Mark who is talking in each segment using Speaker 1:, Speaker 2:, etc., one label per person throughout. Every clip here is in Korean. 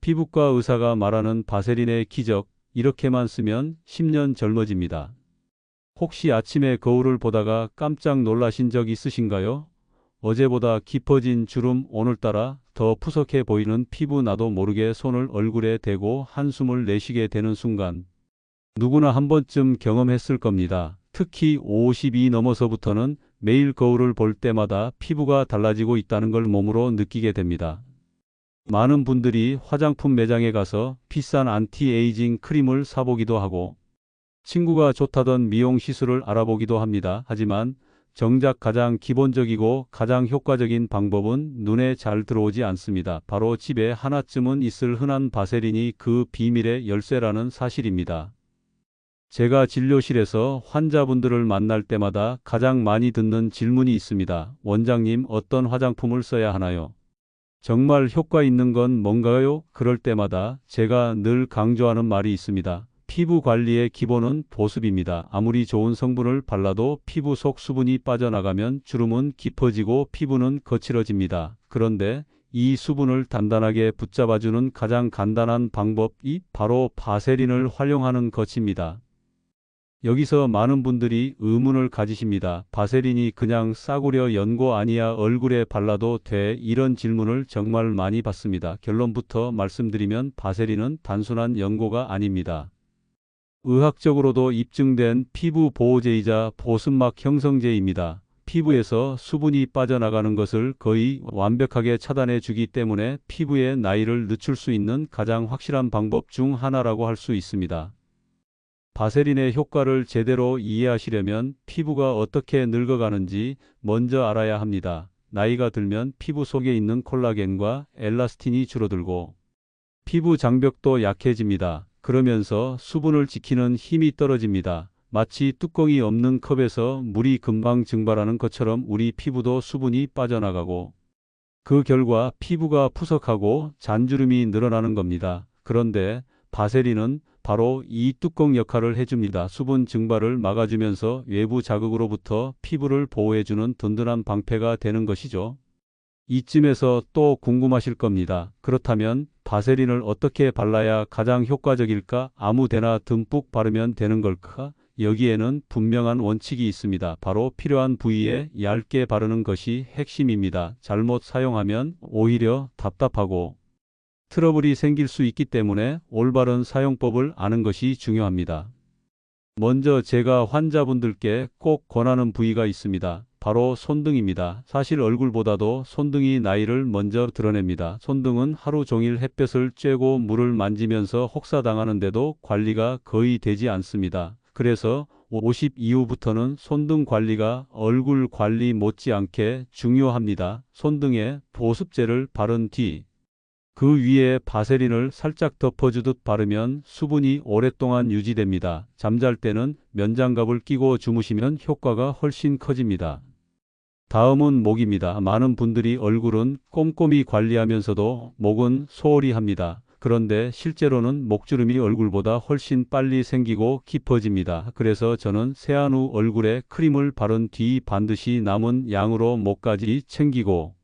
Speaker 1: 피부과 의사가 말하는 바세린의 기적, 이렇게만 쓰면 10년 젊어집니다. 혹시 아침에 거울을 보다가 깜짝 놀라신 적 있으신가요? 어제보다 깊어진 주름, 오늘따라 더 푸석해 보이는 피부, 나도 모르게 손을 얼굴에 대고 한숨을 내쉬게 되는 순간. 누구나 한 번쯤 경험했을 겁니다. 특히 50이 넘어서부터는 매일 거울을 볼 때마다 피부가 달라지고 있다는 걸 몸으로 느끼게 됩니다. 많은 분들이 화장품 매장에 가서 비싼 안티에이징 크림을 사보기도 하고 친구가 좋다던 미용 시술을 알아보기도 합니다. 하지만 정작 가장 기본적이고 가장 효과적인 방법은 눈에 잘 들어오지 않습니다. 바로 집에 하나쯤은 있을 흔한 바세린이 그 비밀의 열쇠라는 사실입니다. 제가 진료실에서 환자분들을 만날 때마다 가장 많이 듣는 질문이 있습니다. 원장님, 어떤 화장품을 써야 하나요? 정말 효과 있는 건 뭔가요? 그럴 때마다 제가 늘 강조하는 말이 있습니다. 피부 관리의 기본은 보습입니다. 아무리 좋은 성분을 발라도 피부 속 수분이 빠져나가면 주름은 깊어지고 피부는 거칠어집니다. 그런데 이 수분을 단단하게 붙잡아주는 가장 간단한 방법이 바로 바세린을 활용하는 것입니다. 여기서 많은 분들이 의문을 가지십니다. 바세린이 그냥 싸구려 연고 아니야, 얼굴에 발라도 돼? 이런 질문을 정말 많이 받습니다. 결론부터 말씀드리면 바세린은 단순한 연고가 아닙니다. 의학적으로도 입증된 피부 보호제이자 보습막 형성제입니다. 피부에서 수분이 빠져나가는 것을 거의 완벽하게 차단해 주기 때문에 피부의 나이를 늦출 수 있는 가장 확실한 방법 중 하나라고 할 수 있습니다. 바세린의 효과를 제대로 이해하시려면 피부가 어떻게 늙어가는지 먼저 알아야 합니다. 나이가 들면 피부 속에 있는 콜라겐과 엘라스틴이 줄어들고 피부 장벽도 약해집니다. 그러면서 수분을 지키는 힘이 떨어집니다. 마치 뚜껑이 없는 컵에서 물이 금방 증발하는 것처럼 우리 피부도 수분이 빠져나가고 그 결과 피부가 푸석하고 잔주름이 늘어나는 겁니다. 그런데 바세린은 바로 이 뚜껑 역할을 해줍니다. 수분 증발을 막아주면서 외부 자극으로부터 피부를 보호해주는 든든한 방패가 되는 것이죠. 이쯤에서 또 궁금하실 겁니다. 그렇다면 바세린을 어떻게 발라야 가장 효과적일까? 아무 데나 듬뿍 바르면 되는 걸까? 여기에는 분명한 원칙이 있습니다. 바로 필요한 부위에 얇게 바르는 것이 핵심입니다. 잘못 사용하면 오히려 답답하고 트러블이 생길 수 있기 때문에 올바른 사용법을 아는 것이 중요합니다. 먼저 제가 환자분들께 꼭 권하는 부위가 있습니다. 바로 손등입니다. 사실 얼굴보다도 손등이 나이를 먼저 드러냅니다. 손등은 하루 종일 햇볕을 쬐고 물을 만지면서 혹사당하는데도 관리가 거의 되지 않습니다. 그래서 50 이후부터는 손등 관리가 얼굴 관리 못지않게 중요합니다. 손등에 보습제를 바른 뒤 그 위에 바세린을 살짝 덮어주듯 바르면 수분이 오랫동안 유지됩니다. 잠잘 때는 면장갑을 끼고 주무시면 효과가 훨씬 커집니다. 다음은 목입니다. 많은 분들이 얼굴은 꼼꼼히 관리하면서도 목은 소홀히 합니다. 그런데 실제로는 목주름이 얼굴보다 훨씬 빨리 생기고 깊어집니다. 그래서 저는 세안 후 얼굴에 크림을 바른 뒤 반드시 남은 양으로 목까지 챙기고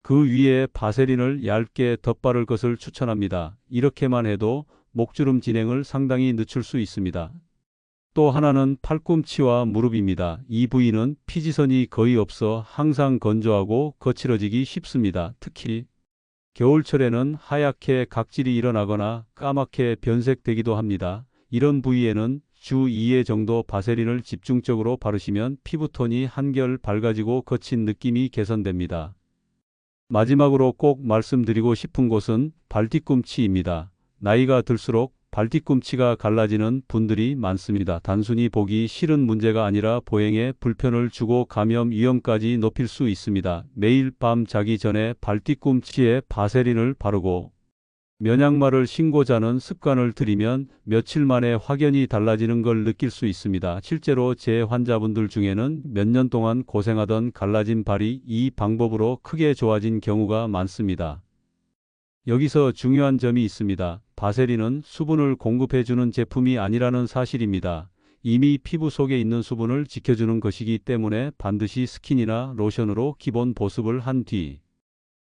Speaker 1: 그 위에 바세린을 얇게 덧바를 것을 추천합니다. 이렇게만 해도 목주름 진행을 상당히 늦출 수 있습니다. 또 하나는 팔꿈치와 무릎입니다. 이 부위는 피지선이 거의 없어 항상 건조하고 거칠어지기 쉽습니다. 특히 겨울철에는 하얗게 각질이 일어나거나 까맣게 변색되기도 합니다. 이런 부위에는 주 2회 정도 바세린을 집중적으로 바르시면 피부톤이 한결 밝아지고 거친 느낌이 개선됩니다. 마지막으로 꼭 말씀드리고 싶은 곳은 발뒤꿈치입니다. 나이가 들수록 발뒤꿈치가 갈라지는 분들이 많습니다. 단순히 보기 싫은 문제가 아니라 보행에 불편을 주고 감염 위험까지 높일 수 있습니다. 매일 밤 자기 전에 발뒤꿈치에 바세린을 바르고 면양말을 신고 자는 습관을 들이면 며칠 만에 확연히 달라지는 걸 느낄 수 있습니다. 실제로 제 환자분들 중에는 몇 년 동안 고생하던 갈라진 발이 이 방법으로 크게 좋아진 경우가 많습니다. 여기서 중요한 점이 있습니다. 바세린은 수분을 공급해주는 제품이 아니라는 사실입니다. 이미 피부 속에 있는 수분을 지켜주는 것이기 때문에 반드시 스킨이나 로션으로 기본 보습을 한 뒤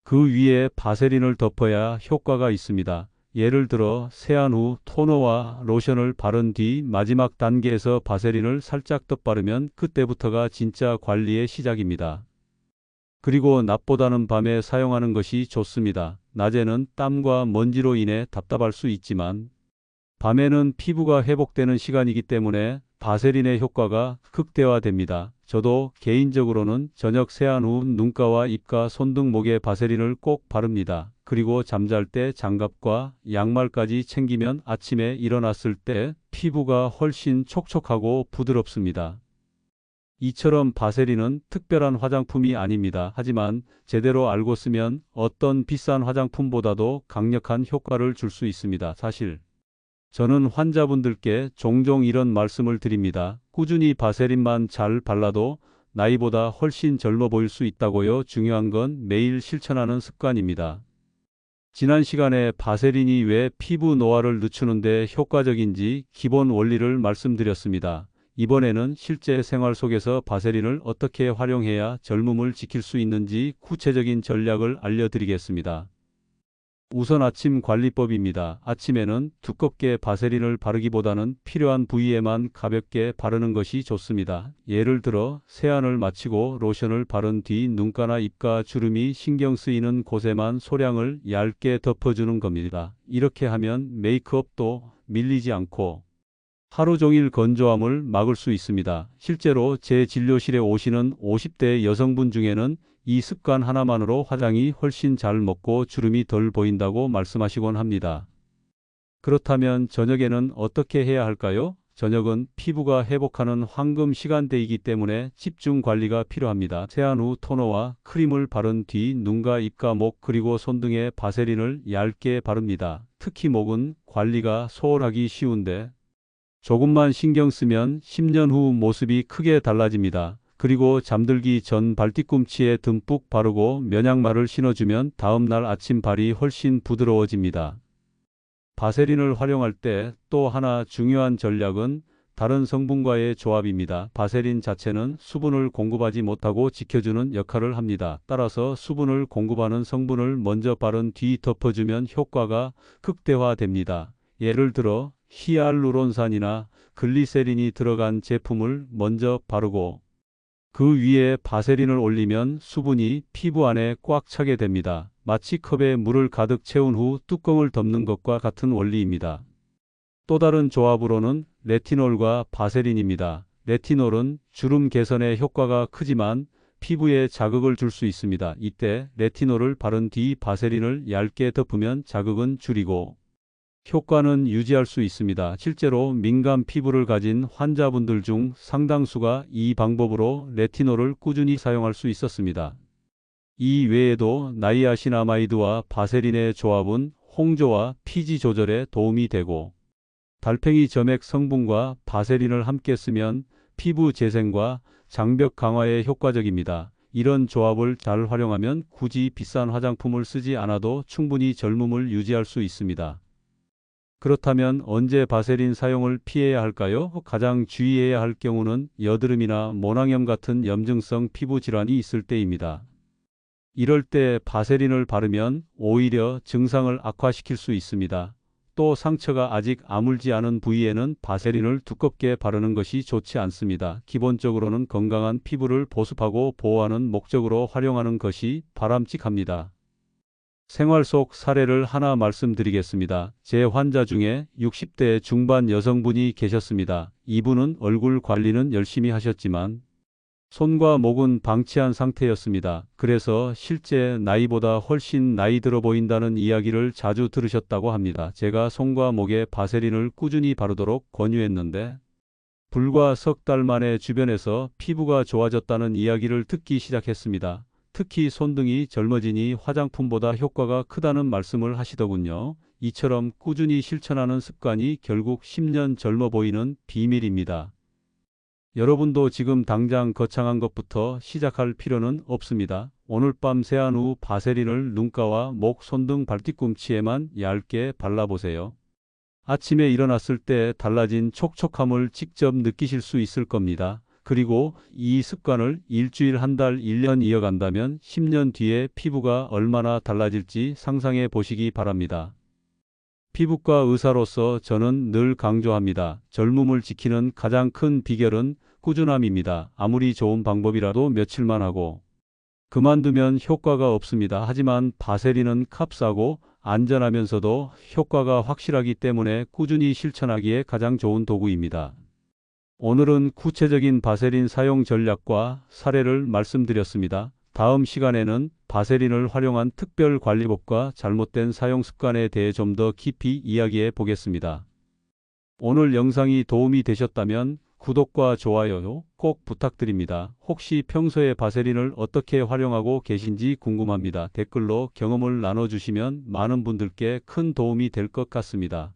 Speaker 1: 그 위에 바세린을 덮어야 효과가 있습니다. 예를 들어 세안 후 토너와 로션을 바른 뒤 마지막 단계에서 바세린을 살짝 덧바르면 그때부터가 진짜 관리의 시작입니다. 그리고 낮보다는 밤에 사용하는 것이 좋습니다. 낮에는 땀과 먼지로 인해 답답할 수 있지만 밤에는 피부가 회복되는 시간이기 때문에 바세린의 효과가 극대화됩니다. 저도 개인적으로는 저녁 세안 후 눈가와 입가, 손 등 목에 바세린을 꼭 바릅니다. 그리고 잠잘 때 장갑과 양말까지 챙기면 아침에 일어났을 때 피부가 훨씬 촉촉하고 부드럽습니다. 이처럼 바세린은 특별한 화장품이 아닙니다. 하지만 제대로 알고 쓰면 어떤 비싼 화장품보다도 강력한 효과를 줄 수 있습니다. 사실 저는 환자분들께 종종 이런 말씀을 드립니다. 꾸준히 바세린만 잘 발라도 나이보다 훨씬 젊어 보일 수 있다고요. 중요한 건 매일 실천하는 습관입니다. 지난 시간에 바세린이 왜 피부 노화를 늦추는데 효과적인지 기본 원리를 말씀드렸습니다. 이번에는 실제 생활 속에서 바세린을 어떻게 활용해야 젊음을 지킬 수 있는지 구체적인 전략을 알려드리겠습니다. 우선 아침 관리법입니다. 아침에는 두껍게 바세린을 바르기보다는 필요한 부위에만 가볍게 바르는 것이 좋습니다. 예를 들어 세안을 마치고 로션을 바른 뒤 눈가나 입가 주름이 신경 쓰이는 곳에만 소량을 얇게 덮어주는 겁니다. 이렇게 하면 메이크업도 밀리지 않고 하루 종일 건조함을 막을 수 있습니다. 실제로 제 진료실에 오시는 50대 여성분 중에는 이 습관 하나만으로 화장이 훨씬 잘 먹고 주름이 덜 보인다고 말씀하시곤 합니다. 그렇다면 저녁에는 어떻게 해야 할까요? 저녁은 피부가 회복하는 황금 시간대이기 때문에 집중 관리가 필요합니다. 세안 후 토너와 크림을 바른 뒤 눈과 입가, 목 그리고 손 등에 바세린을 얇게 바릅니다. 특히 목은 관리가 소홀하기 쉬운데 조금만 신경 쓰면 10년 후 모습이 크게 달라집니다. 그리고 잠들기 전 발뒤꿈치에 듬뿍 바르고 면약말을 신어주면 다음날 아침 발이 훨씬 부드러워집니다. 바세린을 활용할 때 또 하나 중요한 전략은 다른 성분과의 조합입니다. 바세린 자체는 수분을 공급하지 못하고 지켜주는 역할을 합니다. 따라서 수분을 공급하는 성분을 먼저 바른 뒤 덮어주면 효과가 극대화됩니다. 예를 들어 히알루론산이나 글리세린이 들어간 제품을 먼저 바르고 그 위에 바세린을 올리면 수분이 피부 안에 꽉 차게 됩니다. 마치 컵에 물을 가득 채운 후 뚜껑을 덮는 것과 같은 원리입니다. 또 다른 조합으로는 레티놀과 바세린입니다. 레티놀은 주름 개선에 효과가 크지만 피부에 자극을 줄 수 있습니다. 이때 레티놀을 바른 뒤 바세린을 얇게 덮으면 자극은 줄이고 효과는 유지할 수 있습니다. 실제로 민감 피부를 가진 환자분들 중 상당수가 이 방법으로 레티놀을 꾸준히 사용할 수 있었습니다. 이 외에도 나이아신아마이드와 바세린의 조합은 홍조와 피지 조절에 도움이 되고 달팽이 점액 성분과 바세린을 함께 쓰면 피부 재생과 장벽 강화에 효과적입니다. 이런 조합을 잘 활용하면 굳이 비싼 화장품을 쓰지 않아도 충분히 젊음을 유지할 수 있습니다. 그렇다면 언제 바세린 사용을 피해야 할까요? 가장 주의해야 할 경우는 여드름이나 모낭염 같은 염증성 피부 질환이 있을 때입니다. 이럴 때 바세린을 바르면 오히려 증상을 악화시킬 수 있습니다. 또 상처가 아직 아물지 않은 부위에는 바세린을 두껍게 바르는 것이 좋지 않습니다. 기본적으로는 건강한 피부를 보습하고 보호하는 목적으로 활용하는 것이 바람직합니다. 생활 속 사례를 하나 말씀드리겠습니다. 제 환자 중에 60대 중반 여성분이 계셨습니다. 이분은 얼굴 관리는 열심히 하셨지만 손과 목은 방치한 상태였습니다. 그래서 실제 나이보다 훨씬 나이 들어 보인다는 이야기를 자주 들으셨다고 합니다. 제가 손과 목에 바세린을 꾸준히 바르도록 권유했는데 불과 석 달 만에 주변에서 피부가 좋아졌다는 이야기를 듣기 시작했습니다. 특히 손등이 젊어지니 화장품보다 효과가 크다는 말씀을 하시더군요. 이처럼 꾸준히 실천하는 습관이 결국 10년 젊어 보이는 비밀입니다. 여러분도 지금 당장 거창한 것부터 시작할 필요는 없습니다. 오늘 밤 세안 후 바세린을 눈가와 목, 손 등 발뒤꿈치에만 얇게 발라보세요. 아침에 일어났을 때 달라진 촉촉함을 직접 느끼실 수 있을 겁니다. 그리고 이 습관을 일주일, 한 달, 1년 이어간다면 10년 뒤에 피부가 얼마나 달라질지 상상해 보시기 바랍니다. 피부과 의사로서 저는 늘 강조합니다. 젊음을 지키는 가장 큰 비결은 꾸준함입니다. 아무리 좋은 방법이라도 며칠만 하고 그만두면 효과가 없습니다. 하지만 바세린은 값싸고 안전하면서도 효과가 확실하기 때문에 꾸준히 실천하기에 가장 좋은 도구입니다. 오늘은 구체적인 바세린 사용 전략과 사례를 말씀드렸습니다. 다음 시간에는 바세린을 활용한 특별 관리법과 잘못된 사용 습관에 대해 좀 더 깊이 이야기해 보겠습니다. 오늘 영상이 도움이 되셨다면 구독과 좋아요 꼭 부탁드립니다. 혹시 평소에 바세린을 어떻게 활용하고 계신지 궁금합니다. 댓글로 경험을 나눠주시면 많은 분들께 큰 도움이 될 것 같습니다.